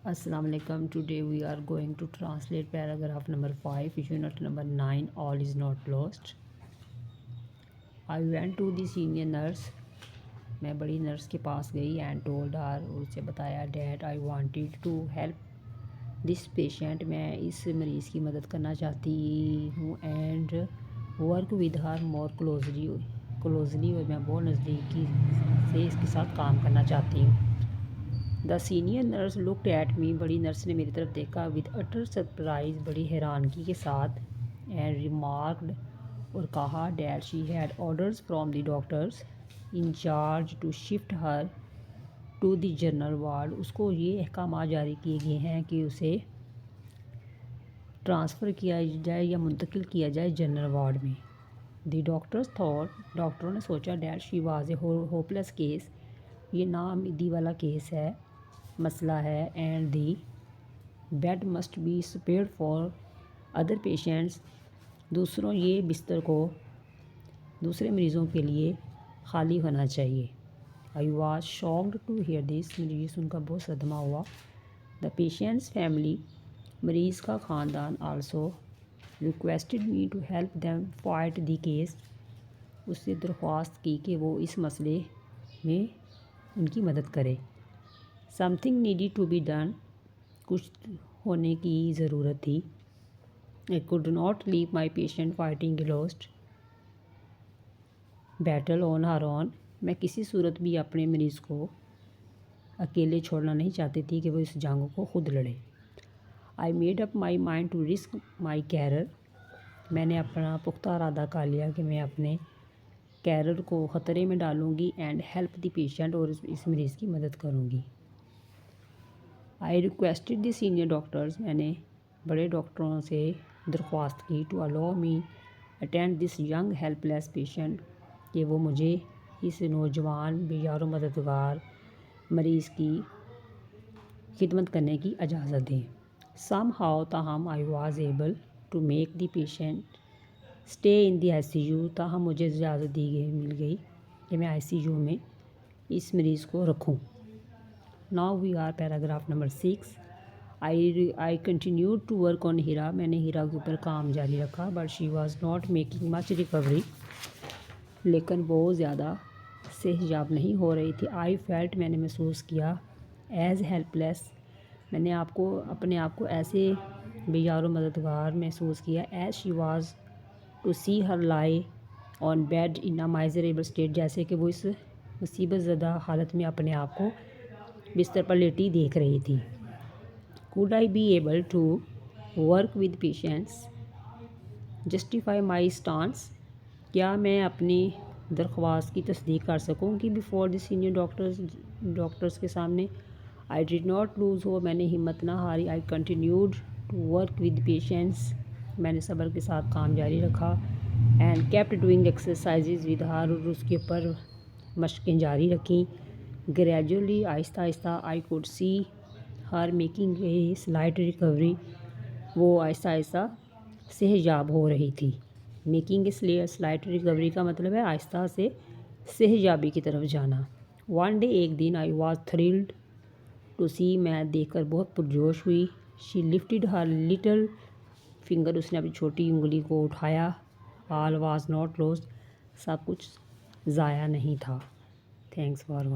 Assalamu alaikum. Today we are going to translate paragraph number 5, unit number 9, all is not lost. I went to the senior nurse. मैं बड़ी nurse के पास गई and told her, और उसे बताया that I wanted to help this patient. मैं इस मरीज़ की मदद करना चाहती हूँ and work with her more closely और मैं बहुत नज़दीकी से इसके साथ काम करना चाहती हूँ. The senior nurse looked at me. बड़ी नर्स ने मेरी तरफ देखा विद अटर सरप्राइज, बड़ी हैरानगी के साथ. एंड रिमार्क्ड, और कहा that she had orders from the doctors in charge to shift her to the general ward. उसको ये अहकाम जारी किए गए हैं कि उसे ट्रांसफ़र किया जाए या मुंतकिल किया जाए जनरल वार्ड में. द डॉक्टर्स थॉट, डॉक्टरों ने सोचा that she was a hopeless case, ये नाउम्मीदी वाला केस है, मसला है. And the bed must be spared for other patients, ये बिस्तर को दूसरे मरीज़ों के लिए खाली होना चाहिए. I was shocked to hear this, मुझे ये सुनकर बहुत सदमा हुआ. द पेशेंट्स फैमिली, मरीज़ का ख़ानदान, also requested me to help them fight the case, उससे दरख्वास्त की कि वो इस मसले में उनकी मदद करे. Something needed to be done, कुछ होने की ज़रूरत थी. I could not leave my patient fighting lost battle on her own, मैं किसी सूरत भी अपने मरीज़ को अकेले छोड़ना नहीं चाहती थी कि वो इस जंग को खुद लड़े. I made up my mind to risk my career, मैंने अपना पुख्ता इरादा कर लिया कि मैं अपने कैरियर को ख़तरे में डालूँगी. एंड हेल्प द पेशेंट, और इस मरीज़ की मदद करूँगी. I requested the senior doctors, मैंने बड़े डॉक्टरों से दरख्वास्त की to allow me attend this young helpless patient, कि वो मुझे इस नौजवान बेयारो मददगार मरीज़ की खिदमत करने की इजाज़त दें. सम हाउ, ताहम, I was able to make the patient stay in the ICU, ताहम मुझे इजाज़त मिल गई कि मैं ICU में इस मरीज़ को रखूं. Now we are paragraph number 6. I continued to work on Heera, मैंने हीरा के ऊपर काम जारी रखा. But she was not making much recovery, लेकिन बहुत ज़्यादा सेहजाब नहीं हो रही थी. आई फेल्ट, मैंने महसूस किया. एज़ हेल्पलेस, मैंने अपने आप को ऐसे बेयारो मददगार महसूस किया. As she was to see her lie on bed in a miserable state, जैसे कि वो इस मुसीबत ज़दा हालत में अपने आप को बिस्तर पर लेटी देख रही थी. Could I be able to work with patients justify my stance, क्या मैं अपनी दरख्वास्त की तस्दीक कर सकूँगी बिफोर द सीनियर डॉक्टर्स के सामने. आई डिड नॉट लूज़ हो, मैंने हिम्मत ना हारी. I continued to work with patients, मैंने सब्र के साथ काम जारी रखा. And kept doing exercises with her, और उसके ऊपर मशक़ें जारी रखी. ग्रेजुअली, आहिस्ता आहिस्ता, I could see her making a slight recovery, वो आहिस्ता आहिस्ता सेहजाब हो रही थी. मेकिंग ए स्लाइट रिकवरी का मतलब है आहिस्ता से सेहजाबी की तरफ जाना. वन डे, एक दिन, आई वॉज थ्रिल्ड टू सी, मैं देखकर बहुत पुरजोश हुई. She lifted her little finger, उसने अपनी छोटी उंगली को उठाया. ऑल वाज नॉट लॉस्ट, सब कुछ ज़ाया नहीं था. Thanks for watching.